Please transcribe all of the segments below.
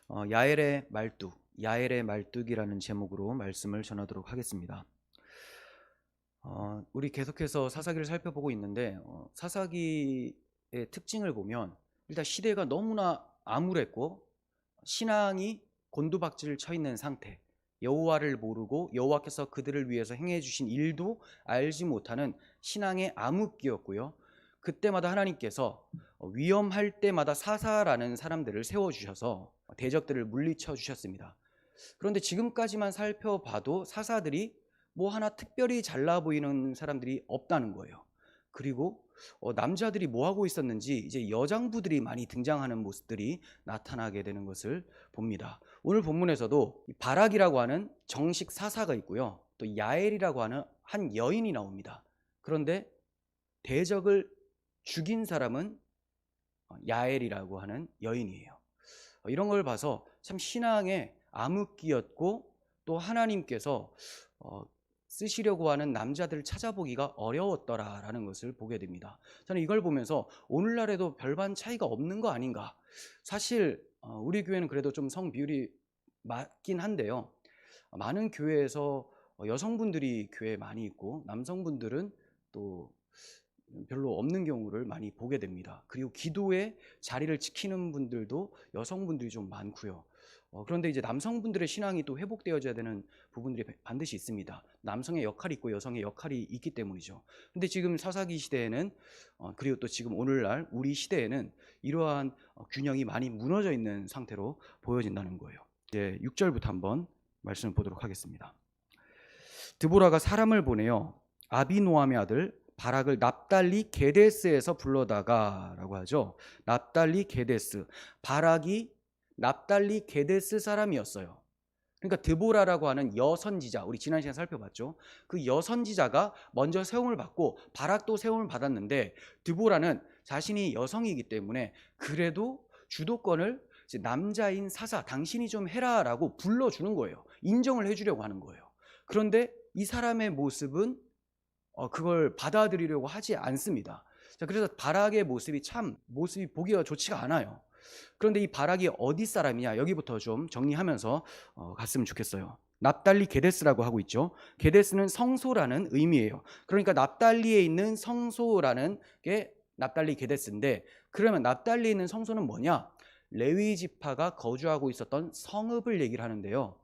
야엘의 말뚝, 야엘의 말뚝이라는 제목으로 말씀을 전하도록 하겠습니다. 우리 계속해서 사사기를 살펴보고 있는데 사사기의 특징을 보면 일단 시대가 너무나 암울했고 신앙이 곤두박질 쳐 있는 상태, 여호와를 모르고 여호와께서 그들을 위해서 행해 주신 일도 알지 못하는 신앙의 암흑기였고요. 그때마다 하나님께서 위험할 때마다 사사라는 사람들을 세워주셔서 대적들을 물리쳐 주셨습니다. 그런데 지금까지만 살펴봐도 사사들이 뭐 하나 특별히 잘나 보이는 사람들이 없다는 거예요. 그리고 남자들이 뭐 하고 있었는지 이제 여장부들이 많이 등장하는 모습들이 나타나게 되는 것을 봅니다. 오늘 본문에서도 바락이라고 하는 정식 사사가 있고요, 또 야엘이라고 하는 한 여인이 나옵니다. 그런데 대적을 죽인 사람은 야엘이라고 하는 여인이에요. 이런 걸 봐서 참 신앙의 암흑기였고 또 하나님께서 쓰시려고 하는 남자들을 찾아보기가 어려웠더라라는 것을 보게 됩니다. 저는 이걸 보면서 오늘날에도 별반 차이가 없는 거 아닌가. 사실 우리 교회는 그래도 좀 성 비율이 맞긴 한데요, 많은 교회에서 여성분들이 교회에 많이 있고 남성분들은 또 별로 없는 경우를 많이 보게 됩니다. 그리고 기도의 자리를 지키는 분들도 여성분들이 좀 많고요. 그런데 이제 남성분들의 신앙이 또 회복되어져야 되는 부분들이 반드시 있습니다. 남성의 역할이 있고 여성의 역할이 있기 때문이죠. 근데 지금 사사기 시대에는 그리고 또 지금 오늘날 우리 시대에는 이러한 균형이 많이 무너져 있는 상태로 보여진다는 거예요. 이제 6절부터 한번 말씀을 보도록 하겠습니다. 드보라가 사람을 보내어 아비노함의 아들 바락을 납달리 게데스에서 불러다가라고 하죠. 납달리 게데스, 바락이 납달리 게데스 사람이었어요. 그러니까 드보라라고 하는 여선지자, 우리 지난 시간에 살펴봤죠. 그 여선지자가 먼저 세움을 받고 바락도 세움을 받았는데 드보라는 자신이 여성이기 때문에 그래도 주도권을 이제 남자인 사사, 당신이 좀 해라라고 불러주는 거예요. 인정을 해주려고 하는 거예요. 그런데 이 사람의 모습은 그걸 받아들이려고 하지 않습니다. 자, 그래서 바락의 모습이 보기가 좋지가 않아요. 그런데 이 바락이 어디 사람이냐, 여기부터 좀 정리하면서 갔으면 좋겠어요. 납달리 게데스라고 하고 있죠. 게데스는 성소라는 의미예요. 그러니까 납달리에 있는 성소라는 게 납달리 게데스인데, 그러면 납달리에 있는 성소는 뭐냐? 레위 지파가 거주하고 있었던 성읍을 얘기를 하는데요,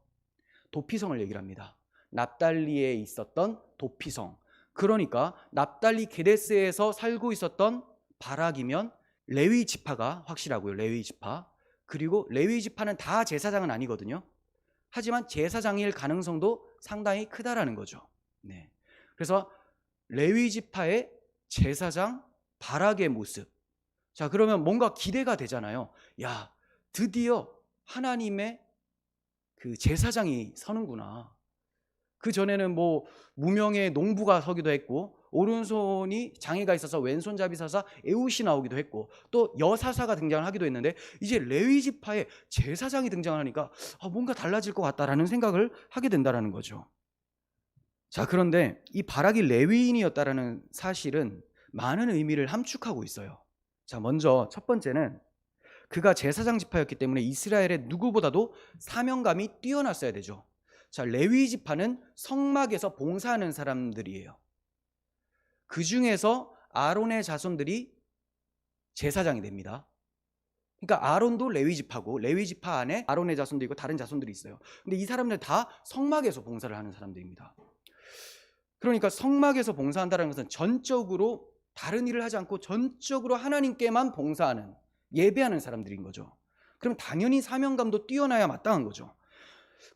도피성을 얘기를 합니다. 납달리에 있었던 도피성. 그러니까 납달리 게데스에서 살고 있었던 바락이면 레위 지파가 확실하고요. 레위 지파. 그리고 레위 지파는 다 제사장은 아니거든요. 하지만 제사장일 가능성도 상당히 크다라는 거죠. 네. 그래서 레위 지파의 제사장 바락의 모습. 자, 그러면 뭔가 기대가 되잖아요. 야, 드디어 하나님의 그 제사장이 서는구나. 그 전에는 뭐 무명의 농부가 서기도 했고, 오른손이 장애가 있어서 왼손잡이 사사 에웃이 나오기도 했고, 또 여사사가 등장을 하기도 했는데 이제 레위 지파의 제사장이 등장하니까 뭔가 달라질 것 같다라는 생각을 하게 된다라는 거죠. 자, 그런데 이 바락이 레위인이었다라는 사실은 많은 의미를 함축하고 있어요. 자, 먼저 첫 번째는 그가 제사장 지파였기 때문에 이스라엘의 누구보다도 사명감이 뛰어났어야 되죠. 자, 레위 지파는 성막에서 봉사하는 사람들이에요. 그 중에서 아론의 자손들이 제사장이 됩니다. 그러니까 아론도 레위 지파고 레위 지파 안에 아론의 자손도 있고 다른 자손들이 있어요. 근데 이 사람들 다 성막에서 봉사를 하는 사람들입니다. 그러니까 성막에서 봉사한다는 것은 전적으로 다른 일을 하지 않고 전적으로 하나님께만 봉사하는, 예배하는 사람들인 거죠. 그럼 당연히 사명감도 뛰어나야 마땅한 거죠.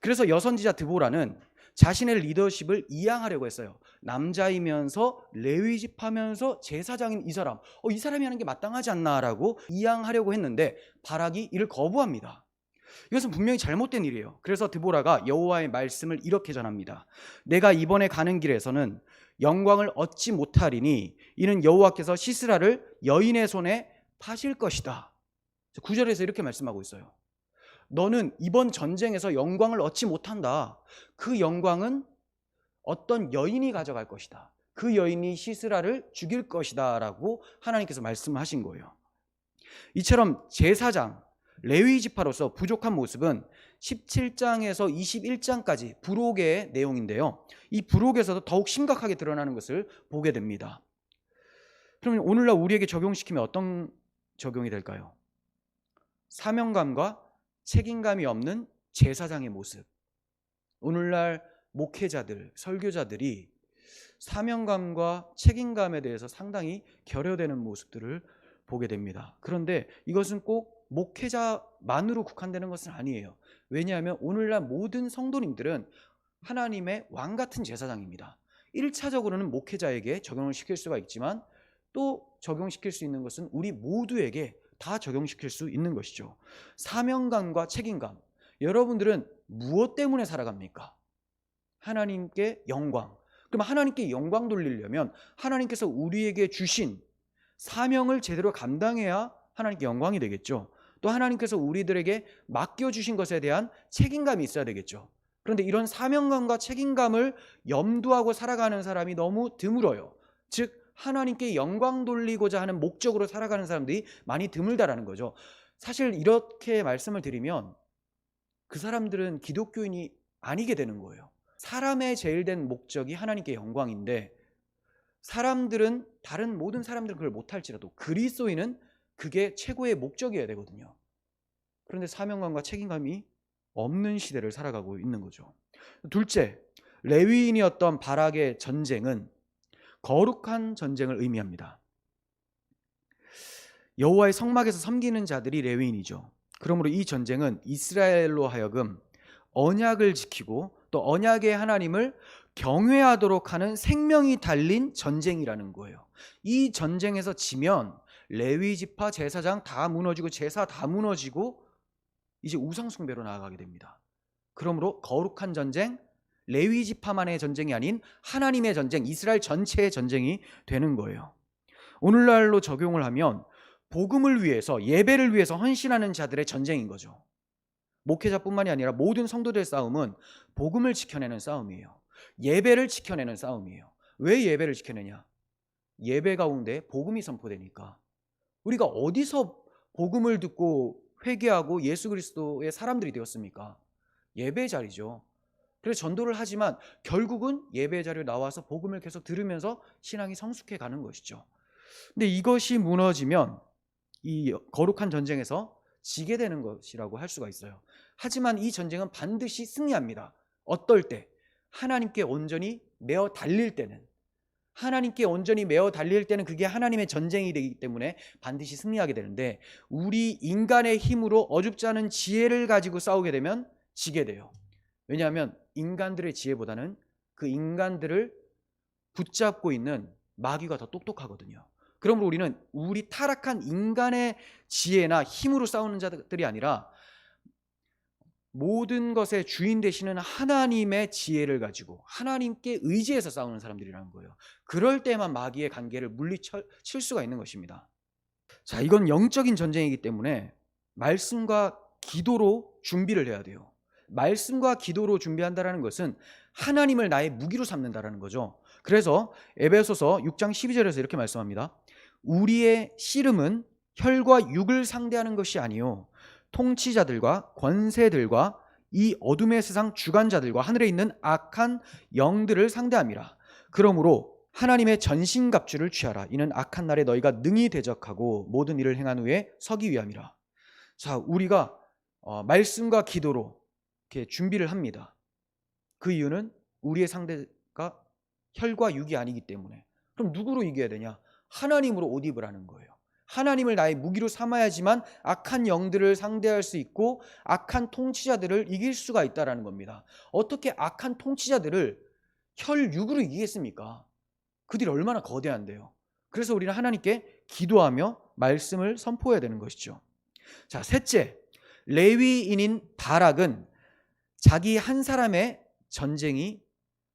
그래서 여선지자 드보라는 자신의 리더십을 이양하려고 했어요. 남자이면서 레위 지파면서 제사장인 이 사람이 하는 게 마땅하지 않나라고 이양하려고 했는데 바락이 이를 거부합니다. 이것은 분명히 잘못된 일이에요. 그래서 드보라가 여호와의 말씀을 이렇게 전합니다. 내가 이번에 가는 길에서는 영광을 얻지 못하리니 이는 여호와께서 시스라를 여인의 손에 파실 것이다. 9절에서 이렇게 말씀하고 있어요. 너는 이번 전쟁에서 영광을 얻지 못한다. 그 영광은 어떤 여인이 가져갈 것이다. 그 여인이 시스라를 죽일 것이다 라고 하나님께서 말씀하신 거예요. 이처럼 제사장, 레위 지파로서 부족한 모습은 17장에서 21장까지 부록의 내용인데요. 이 부록에서도 더욱 심각하게 드러나는 것을 보게 됩니다. 그러면 오늘날 우리에게 적용시키면 어떤 적용이 될까요? 사명감과 책임감이 없는 제사장의 모습. 오늘날 목회자들, 설교자들이 사명감과 책임감에 대해서 상당히 결여되는 모습들을 보게 됩니다. 그런데 이것은 꼭 목회자만으로 국한되는 것은 아니에요. 왜냐하면 오늘날 모든 성도님들은 하나님의 왕 같은 제사장입니다. 1차적으로는 목회자에게 적용을 시킬 수가 있지만 또 적용시킬 수 있는 것은 우리 모두에게 다 적용시킬 수 있는 것이죠. 사명감과 책임감. 여러분들은 무엇 때문에 살아갑니까? 하나님께 영광. 그럼 하나님께 영광 돌리려면 하나님께서 우리에게 주신 사명을 제대로 감당해야 하나님께 영광이 되겠죠. 또 하나님께서 우리들에게 맡겨주신 것에 대한 책임감이 있어야 되겠죠. 그런데 이런 사명감과 책임감을 염두하고 살아가는 사람이 너무 드물어요. 즉 하나님께 영광 돌리고자 하는 목적으로 살아가는 사람들이 많이 드물다라는 거죠. 사실 이렇게 말씀을 드리면 그 사람들은 기독교인이 아니게 되는 거예요. 사람의 제일 된 목적이 하나님께 영광인데 사람들은 다른 모든 사람들은 그걸 못할지라도 그리스도인은 그게 최고의 목적이어야 되거든요. 그런데 사명감과 책임감이 없는 시대를 살아가고 있는 거죠. 둘째, 레위인이었던 바락의 전쟁은 거룩한 전쟁을 의미합니다. 여호와의 성막에서 섬기는 자들이 레위인이죠. 그러므로 이 전쟁은 이스라엘로 하여금 언약을 지키고 또 언약의 하나님을 경외하도록 하는 생명이 달린 전쟁이라는 거예요. 이 전쟁에서 지면 레위 지파 제사장 다 무너지고 제사 다 무너지고 이제 우상 숭배로 나아가게 됩니다. 그러므로 거룩한 전쟁, 레위 지파만의 전쟁이 아닌 하나님의 전쟁, 이스라엘 전체의 전쟁이 되는 거예요. 오늘날로 적용을 하면 복음을 위해서, 예배를 위해서 헌신하는 자들의 전쟁인 거죠. 목회자뿐만이 아니라 모든 성도들의 싸움은 복음을 지켜내는 싸움이에요. 예배를 지켜내는 싸움이에요. 왜 예배를 지켜내냐? 예배 가운데 복음이 선포되니까. 우리가 어디서 복음을 듣고 회개하고 예수 그리스도의 사람들이 되었습니까? 예배 자리죠. 그래서 전도를 하지만 결국은 예배 자리에 나와서 복음을 계속 들으면서 신앙이 성숙해 가는 것이죠. 근데 이것이 무너지면 이 거룩한 전쟁에서 지게 되는 것이라고 할 수가 있어요. 하지만 이 전쟁은 반드시 승리합니다. 어떨 때? 하나님께 온전히 매어 달릴 때는. 하나님께 온전히 매어 달릴 때는 그게 하나님의 전쟁이 되기 때문에 반드시 승리하게 되는데 우리 인간의 힘으로 어줍지 않은 지혜를 가지고 싸우게 되면 지게 돼요. 왜냐하면 인간들의 지혜보다는 그 인간들을 붙잡고 있는 마귀가 더 똑똑하거든요. 그러므로 우리는 우리 타락한 인간의 지혜나 힘으로 싸우는 자들이 아니라 모든 것의 주인 되시는 하나님의 지혜를 가지고 하나님께 의지해서 싸우는 사람들이라는 거예요. 그럴 때만 마귀의 관계를 물리칠 수가 있는 것입니다. 자, 이건 영적인 전쟁이기 때문에 말씀과 기도로 준비를 해야 돼요. 말씀과 기도로 준비한다는 것은 하나님을 나의 무기로 삼는다는 거죠. 그래서 에베소서 6장 12절에서 이렇게 말씀합니다. 우리의 씨름은 혈과 육을 상대하는 것이 아니요 통치자들과 권세들과 이 어둠의 세상 주관자들과 하늘에 있는 악한 영들을 상대함이라. 그러므로 하나님의 전신갑주를 취하라. 이는 악한 날에 너희가 능히 대적하고 모든 일을 행한 후에 서기 위함이라. 자, 우리가 말씀과 기도로 이렇게 준비를 합니다. 그 이유는 우리의 상대가 혈과 육이 아니기 때문에. 그럼 누구로 이겨야 되냐? 하나님으로 옷 입으라는 거예요. 하나님을 나의 무기로 삼아야지만 악한 영들을 상대할 수 있고 악한 통치자들을 이길 수가 있다는 겁니다. 어떻게 악한 통치자들을 혈육으로 이기겠습니까? 그들이 얼마나 거대한데요. 그래서 우리는 하나님께 기도하며 말씀을 선포해야 되는 것이죠. 자, 셋째, 레위인인 바락은 자기 한 사람의 전쟁이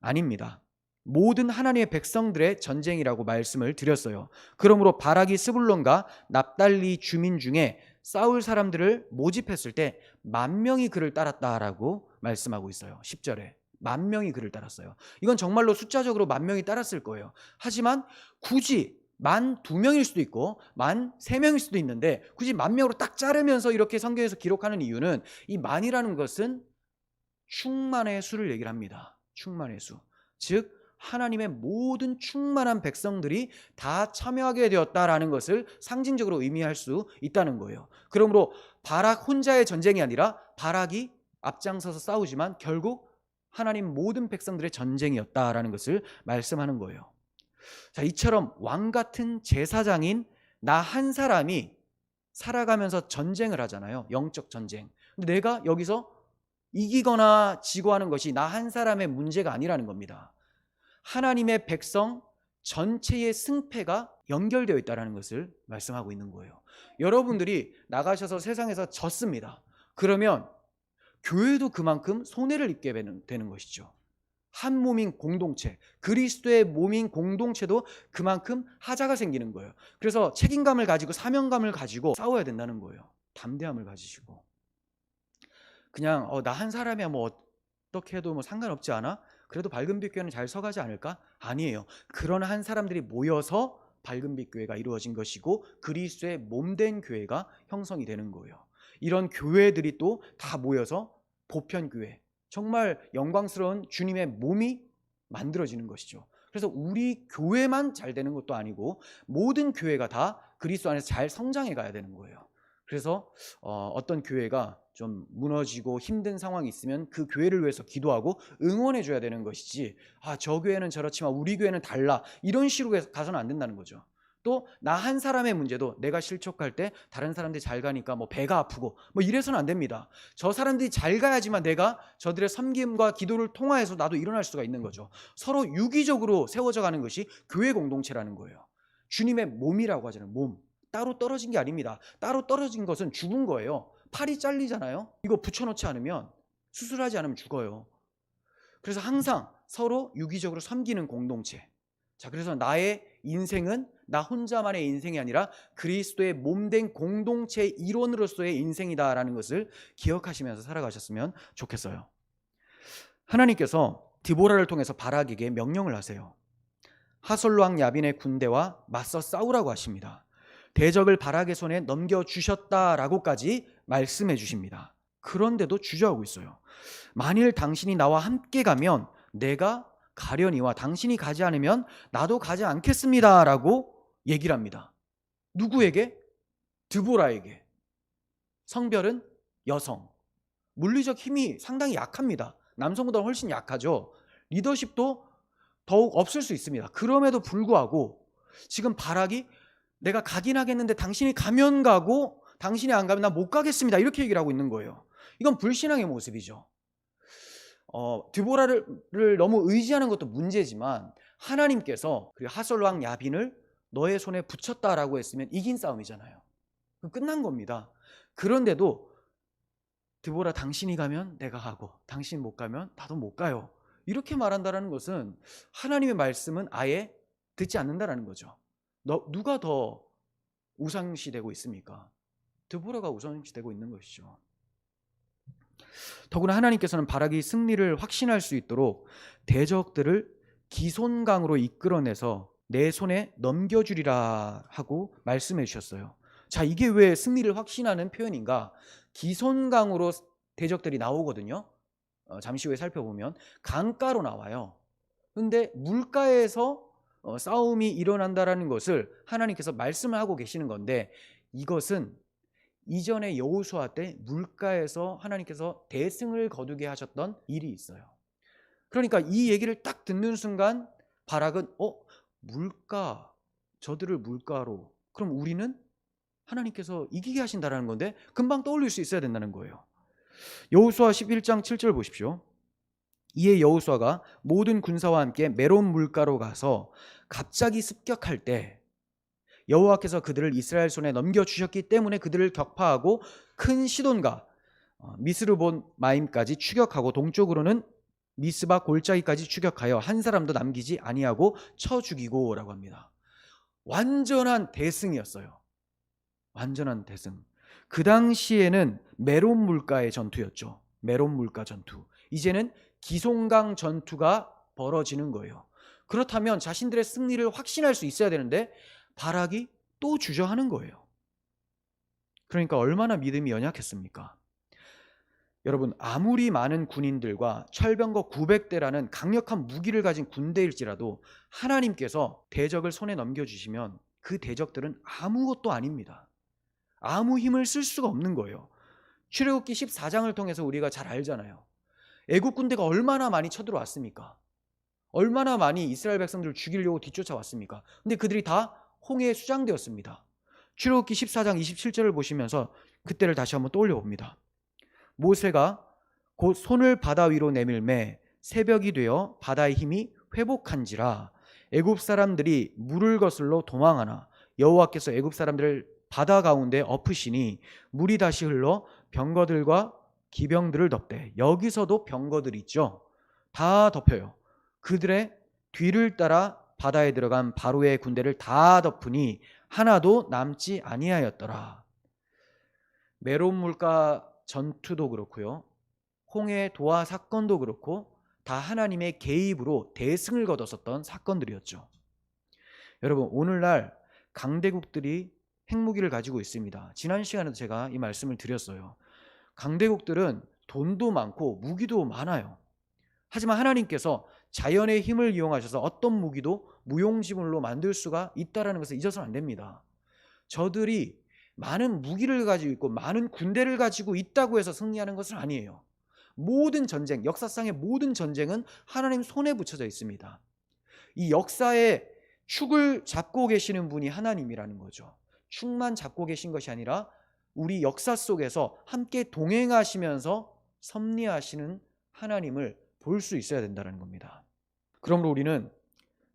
아닙니다. 모든 하나님의 백성들의 전쟁이라고 말씀을 드렸어요. 그러므로 바락이 스불론과 납달리 주민 중에 싸울 사람들을 모집했을 때 10,000명이 그를 따랐다라고 말씀하고 있어요. 10절에 10,000명이 그를 따랐어요. 이건 정말로 숫자적으로 10,000명이 따랐을 거예요. 하지만 굳이 12,000명일 수도 있고 13,000명일 수도 있는데 굳이 10,000명으로 딱 자르면서 이렇게 성경에서 기록하는 이유는 이 만이라는 것은 충만의 수를 얘기를 합니다. 충만의 수. 즉 하나님의 모든 충만한 백성들이 다 참여하게 되었다라는 것을 상징적으로 의미할 수 있다는 거예요. 그러므로 바락 혼자의 전쟁이 아니라 바락이 앞장서서 싸우지만 결국 하나님 모든 백성들의 전쟁이었다라는 것을 말씀하는 거예요. 자, 이처럼 왕 같은 제사장인 나 한 사람이 살아가면서 전쟁을 하잖아요. 영적 전쟁. 근데 내가 여기서 이기거나 지고 하는 것이 나 한 사람의 문제가 아니라는 겁니다. 하나님의 백성 전체의 승패가 연결되어 있다는 것을 말씀하고 있는 거예요. 여러분들이 나가셔서 세상에서 졌습니다. 그러면 교회도 그만큼 손해를 입게 되는 것이죠. 한 몸인 공동체, 그리스도의 몸인 공동체도 그만큼 하자가 생기는 거예요. 그래서 책임감을 가지고 사명감을 가지고 싸워야 된다는 거예요. 담대함을 가지시고. 그냥 나 한 사람이야 뭐 어떻게 해도 뭐 상관없지 않아? 그래도 밝은빛 교회는 잘 서가지 않을까? 아니에요. 그런 한 사람들이 모여서 밝은빛 교회가 이루어진 것이고 그리스도의 몸된 교회가 형성이 되는 거예요. 이런 교회들이 또 다 모여서 보편교회, 정말 영광스러운 주님의 몸이 만들어지는 것이죠. 그래서 우리 교회만 잘 되는 것도 아니고 모든 교회가 다 그리스도 안에서 잘 성장해 가야 되는 거예요. 그래서 어떤 교회가 좀 무너지고 힘든 상황이 있으면 그 교회를 위해서 기도하고 응원해 줘야 되는 것이지, 저 교회는 저렇지만 우리 교회는 달라, 이런 식으로 가서는 안 된다는 거죠. 또 나 한 사람의 문제도 내가 실족할 때 다른 사람들이 잘 가니까 뭐 배가 아프고 뭐 이래서는 안 됩니다. 저 사람들이 잘 가야지만 내가 저들의 섬김과 기도를 통하여서 나도 일어날 수가 있는 거죠. 서로 유기적으로 세워져 가는 것이 교회 공동체라는 거예요. 주님의 몸이라고 하잖아요. 몸. 따로 떨어진 게 아닙니다. 따로 떨어진 것은 죽은 거예요. 팔이 잘리잖아요. 이거 붙여놓지 않으면, 수술하지 않으면 죽어요. 그래서 항상 서로 유기적으로 섬기는 공동체. 자, 그래서 나의 인생은 나 혼자만의 인생이 아니라 그리스도의 몸된 공동체의 일원으로서의 인생이다라는 것을 기억하시면서 살아가셨으면 좋겠어요. 하나님께서 드보라를 통해서 바락에게 명령을 하세요. 하솔 왕 야빈의 군대와 맞서 싸우라고 하십니다. 대적을 바락의 손에 넘겨주셨다라고까지 말씀해 주십니다. 그런데도 주저하고 있어요. 만일 당신이 나와 함께 가면 내가 가려니와 당신이 가지 않으면 나도 가지 않겠습니다 라고 얘기를 합니다. 누구에게? 드보라에게. 성별은 여성. 물리적 힘이 상당히 약합니다. 남성보다 훨씬 약하죠. 리더십도 더욱 없을 수 있습니다. 그럼에도 불구하고 지금 바락이 내가 가긴 하겠는데 당신이 가면 가고 당신이 안 가면 나 못 가겠습니다, 이렇게 얘기를 하고 있는 거예요. 이건 불신앙의 모습이죠. 드보라를 너무 의지하는 것도 문제지만 하나님께서 그 하솔 왕 야빈을 너의 손에 붙였다라고 했으면 이긴 싸움이잖아요. 끝난 겁니다. 그런데도 드보라, 당신이 가면 내가 가고 당신 못 가면 나도 못 가요, 이렇게 말한다는 것은 하나님의 말씀은 아예 듣지 않는다라는 거죠. 누가 더 우상시되고 있습니까? 드보라가 우상시되고 있는 것이죠. 더구나 하나님께서는 바락이 승리를 확신할 수 있도록 대적들을 기손강으로 이끌어내서 내 손에 넘겨주리라 하고 말씀해 주셨어요. 자, 이게 왜 승리를 확신하는 표현인가? 기손강으로 대적들이 나오거든요. 잠시 후에 살펴보면 강가로 나와요. 근데 물가에서 싸움이 일어난다라는 것을 하나님께서 말씀을 하고 계시는 건데, 이것은 이전에 여호수아 때 물가에서 하나님께서 대승을 거두게 하셨던 일이 있어요. 그러니까 이 얘기를 딱 듣는 순간 바락은 물가, 저들을 물가로, 그럼 우리는 하나님께서 이기게 하신다라는 건데 금방 떠올릴 수 있어야 된다는 거예요. 여호수아 11장 7절 보십시오. 이에 여호수아가 모든 군사와 함께 메론 물가로 가서 갑자기 습격할 때 여호와께서 그들을 이스라엘 손에 넘겨주셨기 때문에 그들을 격파하고 큰 시돈과 미스르본 마임까지 추격하고 동쪽으로는 미스바 골짜기까지 추격하여 한 사람도 남기지 아니하고 쳐 죽이고 라고 합니다. 완전한 대승이었어요. 완전한 대승. 그 당시에는 메론 물가의 전투였죠. 메론 물가 전투. 이제는 기송강 전투가 벌어지는 거예요. 그렇다면 자신들의 승리를 확신할 수 있어야 되는데 바락이 또 주저하는 거예요. 그러니까 얼마나 믿음이 연약했습니까? 여러분, 아무리 많은 군인들과 철병거 900대라는 강력한 무기를 가진 군대일지라도 하나님께서 대적을 손에 넘겨주시면 그 대적들은 아무것도 아닙니다. 아무 힘을 쓸 수가 없는 거예요. 출애굽기 14장을 통해서 우리가 잘 알잖아요. 애국 군대가 얼마나 많이 쳐들어왔습니까? 얼마나 많이 이스라엘 백성들을 죽이려고 뒤쫓아왔습니까? 근데 그들이 다 홍해에 수장되었습니다. 출애굽기 14장 27절을 보시면서 그때를 다시 한번 떠올려 봅니다. 모세가 곧 손을 바다 위로 내밀매 새벽이 되어 바다의 힘이 회복한지라 애굽 사람들이 물을 거슬러 도망하나 여호와께서 애굽 사람들을 바다 가운데 엎으시니 물이 다시 흘러 병거들과 기병들을 덮되, 여기서도 병거들 있죠. 다 덮여요. 그들의 뒤를 따라 바다에 들어간 바로의 군대를 다 덮으니 하나도 남지 아니하였더라. 메론 물가 전투도 그렇고요, 홍해 도하 사건도 그렇고 다 하나님의 개입으로 대승을 거뒀었던 사건들이었죠. 여러분, 오늘날 강대국들이 핵무기를 가지고 있습니다. 지난 시간에도 제가 이 말씀을 드렸어요. 강대국들은 돈도 많고 무기도 많아요. 하지만 하나님께서 자연의 힘을 이용하셔서 어떤 무기도 무용지물로 만들 수가 있다는 것을 잊어서는 안 됩니다. 저들이 많은 무기를 가지고 있고 많은 군대를 가지고 있다고 해서 승리하는 것은 아니에요. 모든 전쟁, 역사상의 모든 전쟁은 하나님 손에 붙여져 있습니다. 이 역사의 축을 잡고 계시는 분이 하나님이라는 거죠. 축만 잡고 계신 것이 아니라 우리 역사 속에서 함께 동행하시면서 섭리하시는 하나님을 볼 수 있어야 된다는 겁니다. 그러므로 우리는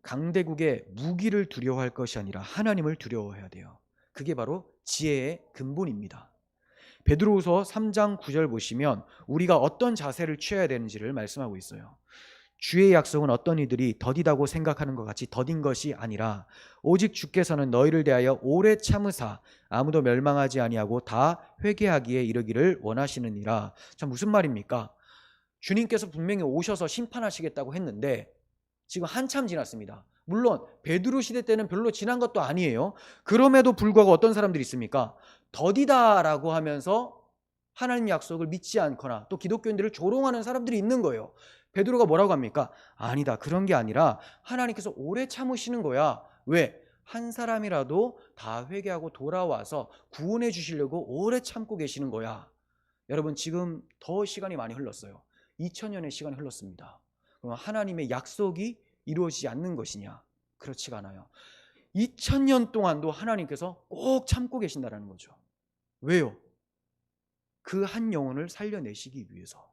강대국의 무기를 두려워할 것이 아니라 하나님을 두려워해야 돼요. 그게 바로 지혜의 근본입니다. 베드로후서 3장 9절 보시면 우리가 어떤 자세를 취해야 되는지를 말씀하고 있어요. 주의 약속은 어떤 이들이 더디다고 생각하는 것 같이 더딘 것이 아니라 오직 주께서는 너희를 대하여 오래 참으사 아무도 멸망하지 아니하고 다 회개하기에 이르기를 원하시느니라. 참, 무슨 말입니까? 주님께서 분명히 오셔서 심판하시겠다고 했는데 지금 한참 지났습니다. 물론 베드로 시대 때는 별로 지난 것도 아니에요. 그럼에도 불구하고 어떤 사람들이 있습니까? 더디다라고 하면서 하나님 약속을 믿지 않거나 또 기독교인들을 조롱하는 사람들이 있는 거예요. 베드로가 뭐라고 합니까? 아니다, 그런 게 아니라 하나님께서 오래 참으시는 거야. 왜? 한 사람이라도 다 회개하고 돌아와서 구원해 주시려고 오래 참고 계시는 거야. 여러분, 지금 더 시간이 많이 흘렀어요. 2000년의 시간이 흘렀습니다. 그럼 하나님의 약속이 이루어지지 않는 것이냐? 그렇지가 않아요. 2000년 동안도 하나님께서 꼭 참고 계신다는 거죠. 왜요? 그 한 영혼을 살려내시기 위해서.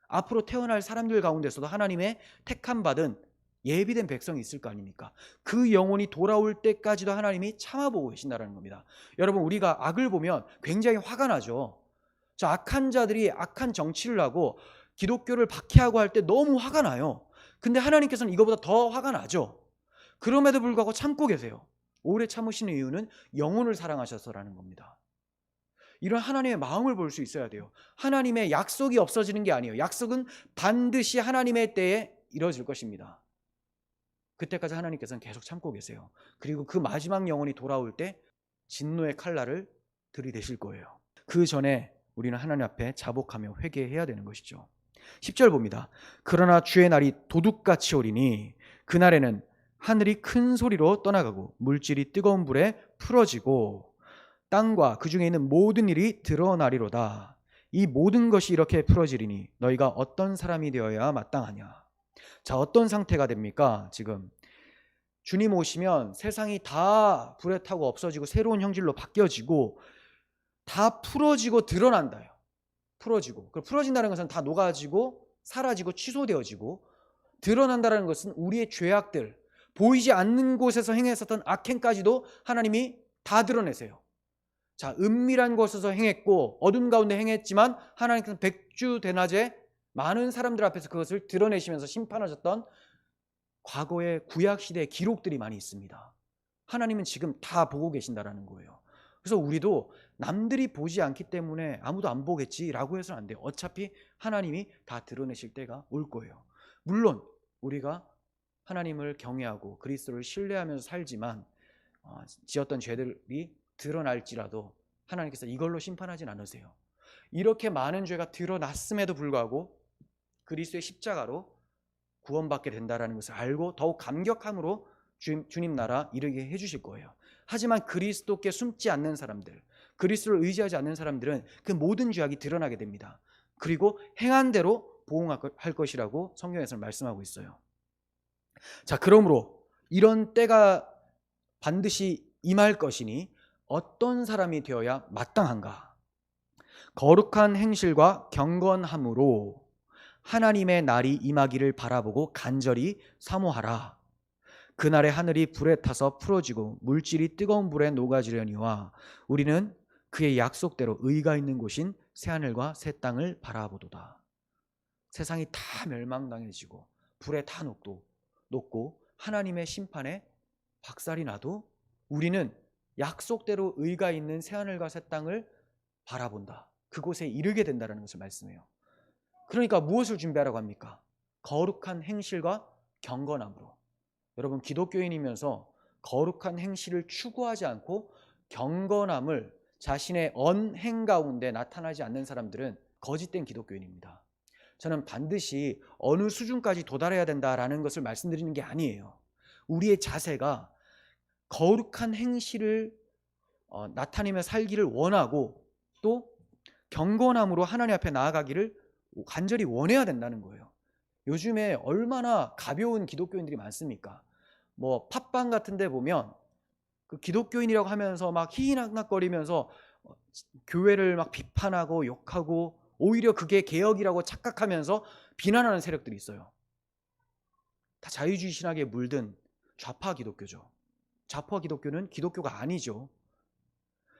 앞으로 태어날 사람들 가운데서도 하나님의 택함 받은 예비된 백성이 있을 거 아닙니까? 그 영혼이 돌아올 때까지도 하나님이 참아보고 계신다는 겁니다. 여러분, 우리가 악을 보면 굉장히 화가 나죠. 저 악한 자들이 악한 정치를 하고 기독교를 박해하고 할 때 너무 화가 나요. 근데 하나님께서는 이거보다 더 화가 나죠. 그럼에도 불구하고 참고 계세요. 오래 참으시는 이유는 영혼을 사랑하셔서라는 겁니다. 이런 하나님의 마음을 볼 수 있어야 돼요. 하나님의 약속이 없어지는 게 아니에요. 약속은 반드시 하나님의 때에 이루어질 것입니다. 그때까지 하나님께서는 계속 참고 계세요. 그리고 그 마지막 영혼이 돌아올 때 진노의 칼날을 들이대실 거예요. 그 전에 우리는 하나님 앞에 자복하며 회개해야 되는 것이죠. 10절 봅니다. 그러나 주의 날이 도둑같이 오리니 그날에는 하늘이 큰 소리로 떠나가고 물질이 뜨거운 불에 풀어지고 땅과 그 중에 있는 모든 일이 드러나리로다. 이 모든 것이 이렇게 풀어지리니 너희가 어떤 사람이 되어야 마땅하냐. 자, 어떤 상태가 됩니까? 지금 주님 오시면 세상이 다 불에 타고 없어지고 새로운 형질로 바뀌어지고 다 풀어지고 드러난다요. 풀어지고. 풀어진다는 것은 다 녹아지고 사라지고 취소되어지고, 드러난다는 것은 우리의 죄악들, 보이지 않는 곳에서 행했었던 악행까지도 하나님이 다 드러내세요. 자, 은밀한 곳에서 행했고 어둠 가운데 행했지만 하나님께서는 백주대낮에 많은 사람들 앞에서 그것을 드러내시면서 심판하셨던 과거의 구약시대의 기록들이 많이 있습니다. 하나님은 지금 다 보고 계신다라는 거예요. 그래서 우리도 남들이 보지 않기 때문에 아무도 안 보겠지라고 해서는 안 돼요. 어차피 하나님이 다 드러내실 때가 올 거예요. 물론 우리가 하나님을 경외하고 그리스도를 신뢰하면서 살지만 지었던 죄들이 드러날지라도 하나님께서 이걸로 심판하진 않으세요. 이렇게 많은 죄가 드러났음에도 불구하고 그리스도의 십자가로 구원받게 된다는 것을 알고 더욱 감격함으로 주님 나라 이르게 해주실 거예요. 하지만 그리스도께 숨지 않는 사람들, 그리스도를 의지하지 않는 사람들은 그 모든 죄악이 드러나게 됩니다. 그리고 행한 대로 보응할 것이라고 성경에서는 말씀하고 있어요. 자, 그러므로 이런 때가 반드시 임할 것이니 어떤 사람이 되어야 마땅한가? 거룩한 행실과 경건함으로 하나님의 날이 임하기를 바라보고 간절히 사모하라. 그날에 하늘이 불에 타서 풀어지고 물질이 뜨거운 불에 녹아지려니와 우리는 그의 약속대로 의가 있는 곳인 새하늘과 새 땅을 바라보도다. 세상이 다 멸망당해지고 불에 다 녹고 하나님의 심판에 박살이 나도 우리는 약속대로 의가 있는 새하늘과 새 땅을 바라본다. 그곳에 이르게 된다는 것을 말씀해요. 그러니까 무엇을 준비하라고 합니까? 거룩한 행실과 경건함으로. 여러분, 기독교인이면서 거룩한 행실을 추구하지 않고 경건함을 자신의 언행 가운데 나타나지 않는 사람들은 거짓된 기독교인입니다. 저는 반드시 어느 수준까지 도달해야 된다라는 것을 말씀드리는 게 아니에요. 우리의 자세가 거룩한 행실을 나타내며 살기를 원하고 또 경건함으로 하나님 앞에 나아가기를 간절히 원해야 된다는 거예요. 요즘에 얼마나 가벼운 기독교인들이 많습니까? 뭐 팟빵 같은 데 보면 그 기독교인이라고 하면서 막 희희낙낙거리면서 교회를 막 비판하고 욕하고 오히려 그게 개혁이라고 착각하면서 비난하는 세력들이 있어요. 다 자유주의 신학에 물든 좌파 기독교죠. 좌파 기독교는 기독교가 아니죠.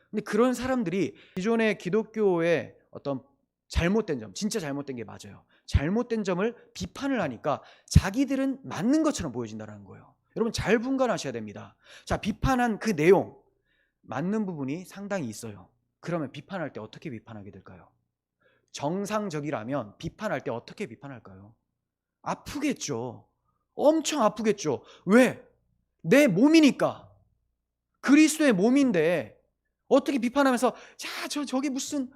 근데 그런 사람들이 기존의 기독교의 어떤 잘못된 점, 진짜 잘못된 게 맞아요. 잘못된 점을 비판을 하니까 자기들은 맞는 것처럼 보여진다는 거예요. 여러분, 잘 분간하셔야 됩니다. 자, 비판한 그 내용 맞는 부분이 상당히 있어요. 그러면 비판할 때 어떻게 비판하게 될까요? 정상적이라면 비판할 때 어떻게 비판할까요? 아프겠죠. 엄청 아프겠죠. 왜? 내 몸이니까. 그리스도의 몸인데 어떻게 비판하면서 자, 저기 무슨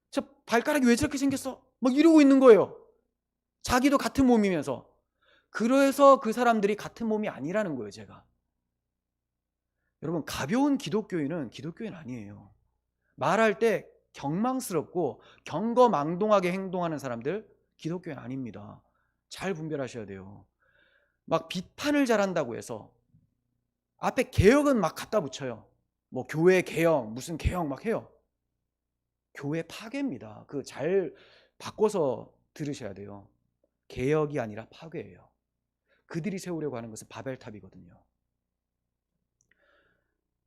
저 발가락이 왜 저렇게 생겼어? 막 이러고 있는 거예요. 자기도 같은 몸이면서. 그래서 그 사람들이 같은 몸이 아니라는 거예요, 제가. 여러분, 가벼운 기독교인은 기독교인 아니에요. 말할 때 경망스럽고 경거망동하게 행동하는 사람들 기독교인 아닙니다. 잘 분별하셔야 돼요. 막 비판을 잘한다고 해서 앞에 개혁은 막 갖다 붙여요. 뭐 교회 개혁, 무슨 개혁 막 해요. 교회 파괴입니다. 그 잘 바꿔서 들으셔야 돼요. 개혁이 아니라 파괴예요. 그들이 세우려고 하는 것은 바벨탑이거든요.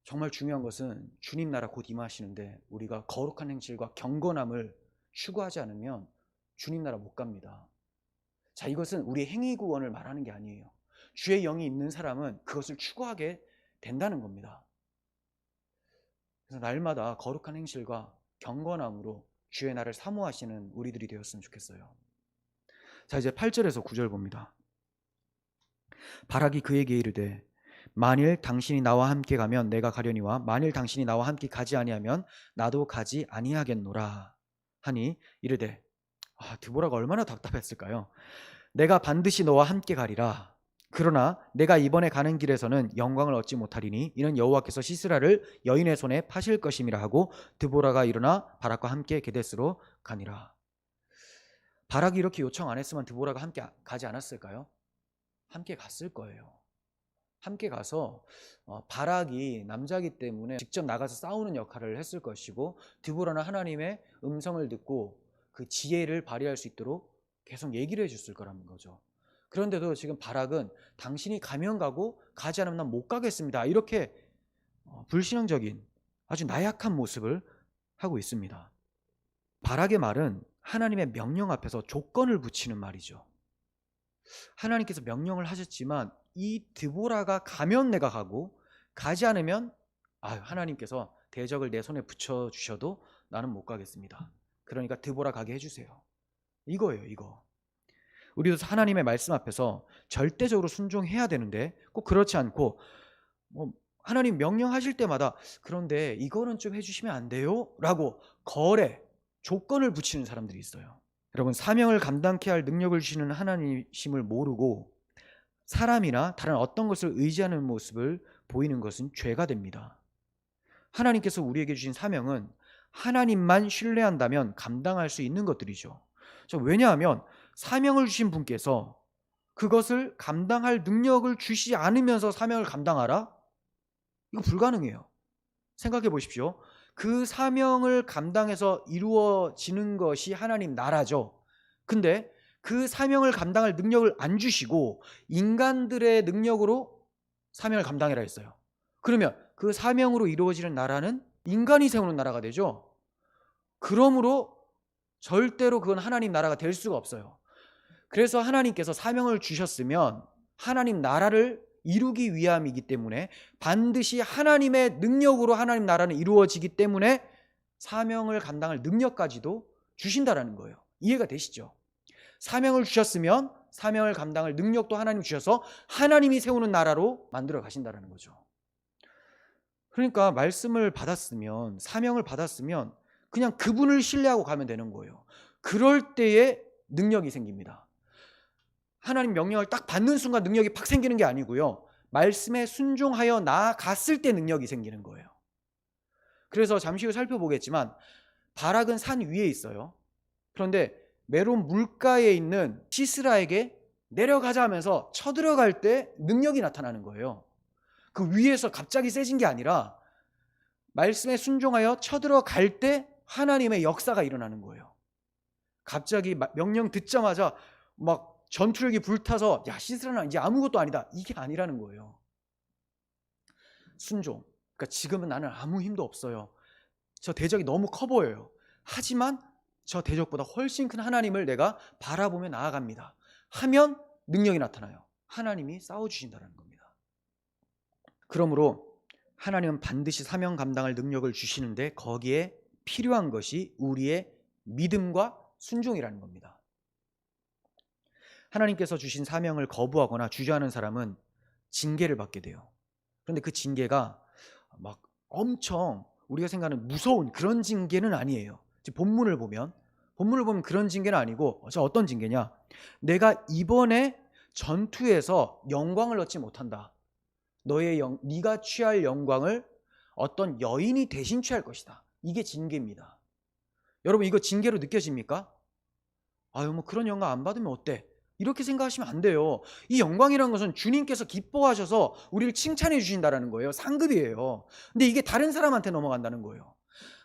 정말 중요한 것은 주님 나라 곧 임하시는데 우리가 거룩한 행실과 경건함을 추구하지 않으면 주님 나라 못 갑니다. 자, 이것은 우리의 행위 구원을 말하는 게 아니에요. 주의 영이 있는 사람은 그것을 추구하게 된다는 겁니다. 그래서 날마다 거룩한 행실과 경건함으로 주의 나라를 사모하시는 우리들이 되었으면 좋겠어요. 자, 이제 8절에서 9절 봅니다. 바락이 그에게 이르되 만일 당신이 나와 함께 가면 내가 가려니와 만일 당신이 나와 함께 가지 아니하면 나도 가지 아니하겠노라 하니 이르되 드보라가 얼마나 답답했을까요? 내가 반드시 너와 함께 가리라. 그러나 내가 이번에 가는 길에서는 영광을 얻지 못하리니 이는 여호와께서 시스라를 여인의 손에 파실 것임이라 하고 드보라가 일어나 바락과 함께 게데스로 가니라. 바락이 이렇게 요청 안 했으면 드보라가 함께 가지 않았을까요? 함께 갔을 거예요. 함께 가서 바락이 남자이기 때문에 직접 나가서 싸우는 역할을 했을 것이고 드보라는 하나님의 음성을 듣고 그 지혜를 발휘할 수 있도록 계속 얘기를 해줬을 거라는 거죠. 그런데도 지금 바락은 당신이 가면 가고 가지 않으면 난 못 가겠습니다. 이렇게 불신앙적인 아주 나약한 모습을 하고 있습니다. 바락의 말은 하나님의 명령 앞에서 조건을 붙이는 말이죠. 하나님께서 명령을 하셨지만 이 드보라가 가면 내가 가고 가지 않으면 하나님께서 대적을 내 손에 붙여주셔도 나는 못 가겠습니다. 그러니까 드보라 가게 해주세요. 이거예요, 이거. 우리도 하나님의 말씀 앞에서 절대적으로 순종해야 되는데 꼭 그렇지 않고 하나님 명령하실 때마다 그런데 이거는 좀 해주시면 안 돼요? 라고 조건을 붙이는 사람들이 있어요. 여러분, 사명을 감당케 할 능력을 주시는 하나님심을 모르고 사람이나 다른 어떤 것을 의지하는 모습을 보이는 것은 죄가 됩니다. 하나님께서 우리에게 주신 사명은 하나님만 신뢰한다면 감당할 수 있는 것들이죠. 왜냐하면 사명을 주신 분께서 그것을 감당할 능력을 주시지 않으면서 사명을 감당하라? 이거 불가능해요. 생각해 보십시오. 그 사명을 감당해서 이루어지는 것이 하나님 나라죠. 근데 그 사명을 감당할 능력을 안 주시고 인간들의 능력으로 사명을 감당해라 했어요. 그러면 그 사명으로 이루어지는 나라는 인간이 세우는 나라가 되죠. 그러므로 절대로 그건 하나님 나라가 될 수가 없어요. 그래서 하나님께서 사명을 주셨으면 하나님 나라를 이루기 위함이기 때문에 반드시 하나님의 능력으로 하나님 나라는 이루어지기 때문에 사명을 감당할 능력까지도 주신다라는 거예요. 이해가 되시죠? 사명을 주셨으면 사명을 감당할 능력도 하나님 주셔서 하나님이 세우는 나라로 만들어 가신다라는 거죠. 그러니까 말씀을 받았으면, 사명을 받았으면 그냥 그분을 신뢰하고 가면 되는 거예요. 그럴 때에 능력이 생깁니다. 하나님 명령을 딱 받는 순간 능력이 팍 생기는 게 아니고요. 말씀에 순종하여 나아갔을 때 능력이 생기는 거예요. 그래서 잠시 후 살펴보겠지만 바락은 산 위에 있어요. 그런데 메론 물가에 있는 시스라에게 내려가자 하면서 쳐들어갈 때 능력이 나타나는 거예요. 그 위에서 갑자기 세진 게 아니라 말씀에 순종하여 쳐들어갈 때 하나님의 역사가 일어나는 거예요. 갑자기 명령 듣자마자 막 전투력이 불타서 야, 시스라는 이제 아무것도 아니다, 이게 아니라는 거예요. 순종. 그러니까 지금은 나는 아무 힘도 없어요. 저 대적이 너무 커 보여요. 하지만 저 대적보다 훨씬 큰 하나님을 내가 바라보며 나아갑니다 하면 능력이 나타나요. 하나님이 싸워주신다는 겁니다. 그러므로 하나님은 반드시 사명 감당할 능력을 주시는데 거기에 필요한 것이 우리의 믿음과 순종이라는 겁니다. 하나님께서 주신 사명을 거부하거나 주저하는 사람은 징계를 받게 돼요. 그런데 그 징계가 막 엄청 우리가 생각하는 무서운 그런 징계는 아니에요. 본문을 보면 그런 징계는 아니고 어떤 징계냐? 내가 이번에 전투에서 영광을 얻지 못한다. 네가 취할 영광을 어떤 여인이 대신 취할 것이다. 이게 징계입니다. 여러분, 이거 징계로 느껴집니까? 아유, 뭐 그런 영광 안 받으면 어때? 이렇게 생각하시면 안 돼요. 이 영광이라는 것은 주님께서 기뻐하셔서 우리를 칭찬해 주신다는 거예요. 상급이에요. 근데 이게 다른 사람한테 넘어간다는 거예요.